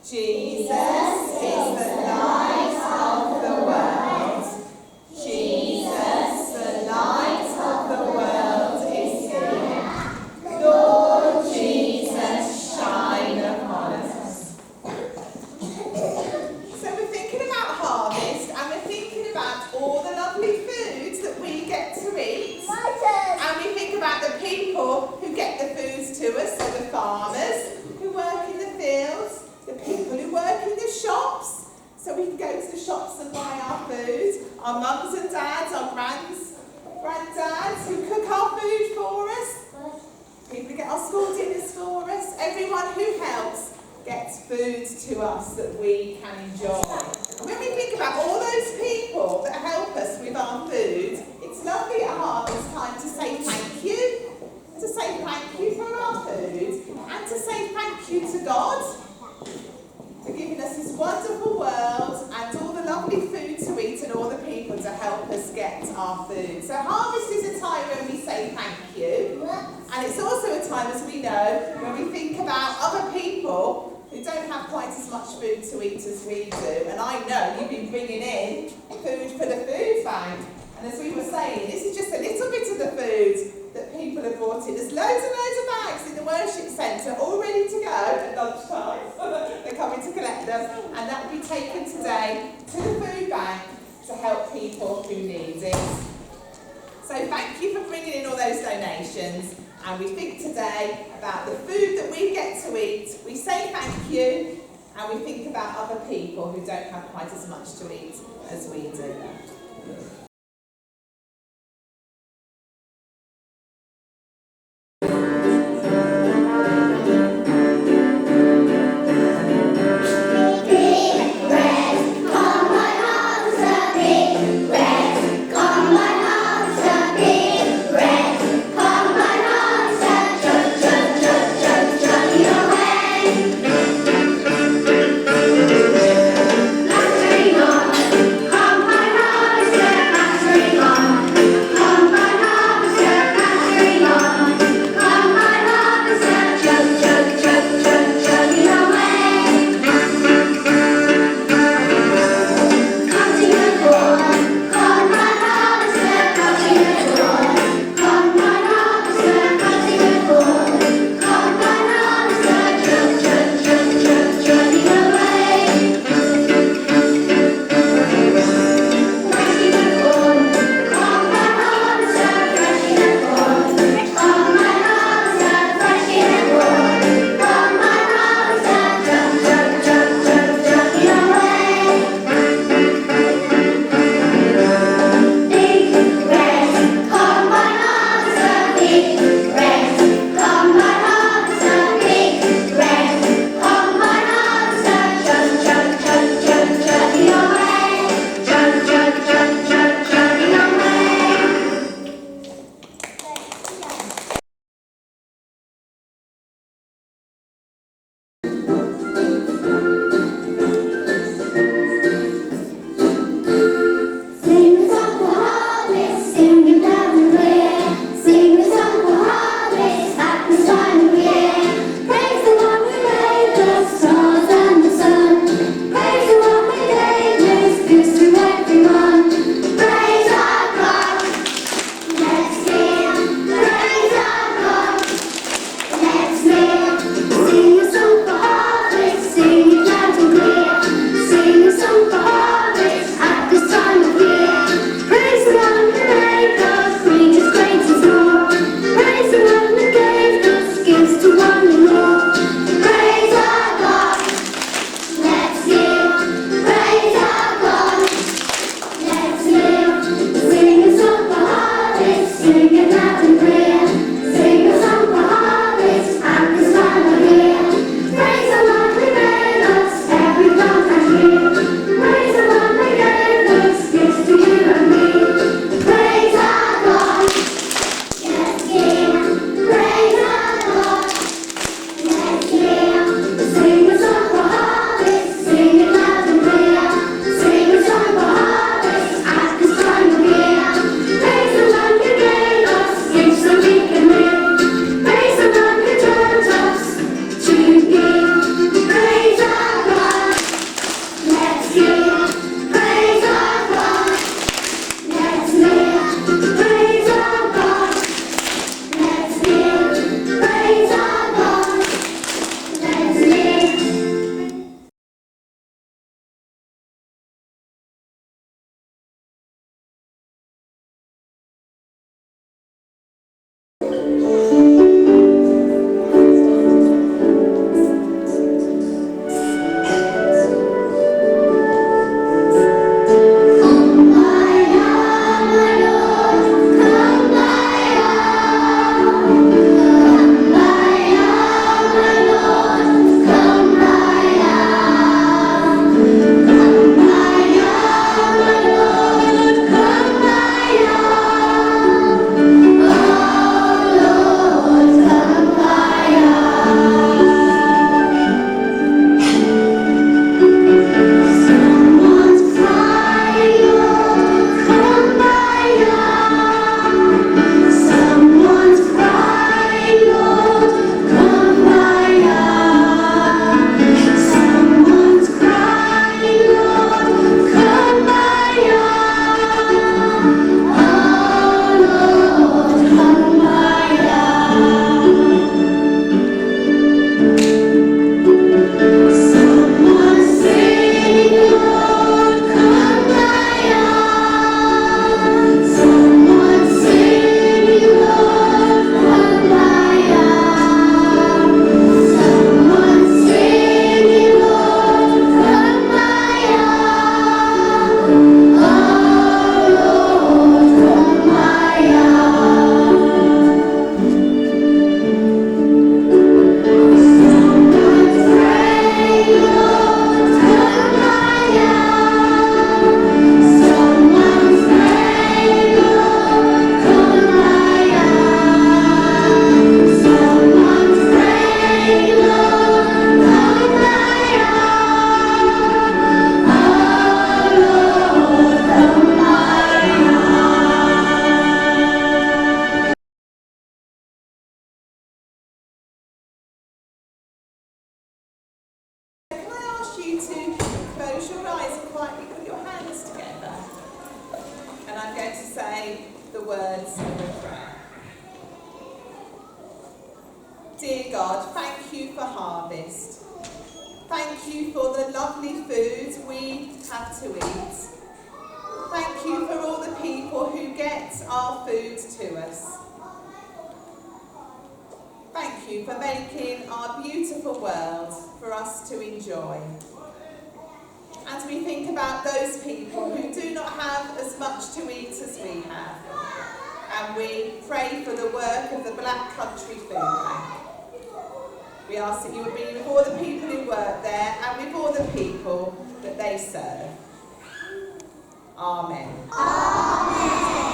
Jesus is the light of the world. Jesus, the light of the world, is here. Lord Jesus, shine upon us. So we're thinking about harvest, and we're thinking about all the lovely foods that we get to eat. And we think about the people who get the foods to us, so the farmers who work in the fields, the people who work in the shops, so we can go to the shops and buy our food, our mums and dads, our granddads who cook our food for us, people who get our school dinners for us, everyone who helps gets food to us that we can enjoy. And when we think about all those people that help us with our food, it's lovely at harvest time to say thank you, to say thank you for our food, and to say thank you to God for giving us this wonderful world and all the lovely food to eat and all the people to help us get our food. So harvest is a time when we say thank you, and it's also a time, as we know, when we think about other people who don't have quite as much food to eat as we do. And I know you've been bringing in food for the food bank, and as we were saying, this is just a little bit of the food that people have brought in. There's loads and loads of bags in the worship centre all ready to go at lunchtime. They're coming to collect them, and that will be taken today to the food bank to help people who need it. So thank you for bringing in all those donations, and we think today about the food that we get to eat. We say thank you, and we think about other people who don't have quite as much to eat as we do. Come, my house, the words of a prayer. Dear God, thank you for harvest. Thank you for the lovely foods we have to eat. Thank you for all the people who get our food to us. Thank you for making our beautiful world for us to enjoy. And we think about those people who do not have as much to eat as we have. And we pray for the work of the Black Country Food Bank. We ask that you would be with all the people who work there and with all the people that they serve. Amen. Amen.